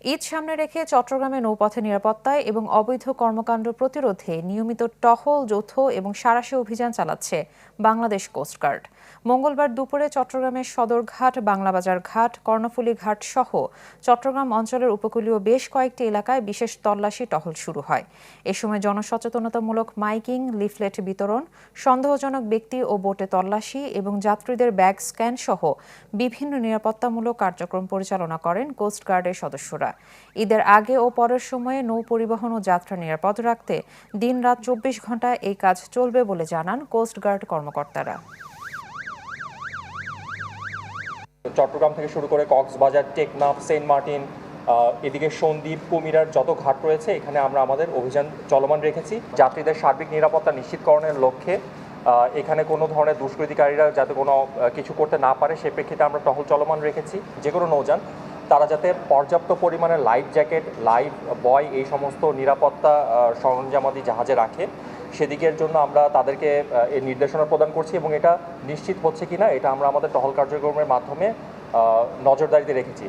ঈদ সামনে রেখে চট্টগ্রামে নৌপথে নিরাপত্তায় এবং অবৈধ কর্মকাণ্ড প্রতিরোধে নিয়মিত টহল, যৌথ এবং সাঁড়াশি অভিযান চালাচ্ছে বাংলাদেশ কোস্টগার্ড। মঙ্গলবার দুপুরে চট্টগ্রামের সদরঘাট, বাংলাবাজার ঘাট, কর্ণফুলী ঘাট সহ চট্টগ্রাম অঞ্চলের উপকূলীয় বেশ কয়েকটি এলাকায় বিশেষ তল্লাশি টহল শুরু হয়। এ সময় জনসচেতনতামূলক মাইকিং, লিফলেট বিতরণ, সন্দেহজনক ব্যক্তি ও বোটে তল্লাশি এবং যাত্রীদের ব্যাগ স্ক্যান সহ বিভিন্ন নিরাপত্তামূলক কার্যক্রম পরিচালনা করেন কোস্টগার্ডের সদস্যরা। ঈদের আগে ও পরের সময়ে নৌ পরিবহন ও যাত্রা নিরাপদ রাখতে দিনরাত ২৪ ঘণ্টা এই কাজ চলবে বলে জানান কোস্টগার্ড কর্মকর্তারা। চট্টগ্রাম থেকে শুরু করে কক্সবাজার, টেকনাফ, সেন্ট মার্টিন, এদিকে সন্দ্বীপ, কুমিরার যত ঘাট রয়েছে এখানে আমরা আমাদের অভিযান চলমান রেখেছি। যাত্রীদের সার্বিক নিরাপত্তা নিশ্চিতকরণের লক্ষ্যে এখানে কোনো ধরনের দুষ্কৃতিকারীরা যাতে কোনো কিছু করতে না পারে সে প্রেক্ষিতে আমরা টহল চলমান রেখেছি। যে কোনো নৌযান তারা যাতে পর্যাপ্ত পরিমাণে লাইফ জ্যাকেট, লাইফ বয় এই সমস্ত নিরাপত্তা সরঞ্জামাদি জাহাজে রাখে সেদিকের জন্য আমরা তাদেরকে এই নির্দেশনা প্রদান করছি এবং এটা নিশ্চিত হচ্ছে কিনা এটা আমরা আমাদের টহল কার্যক্রমের মাধ্যমে নজরদারিতে রেখেছি।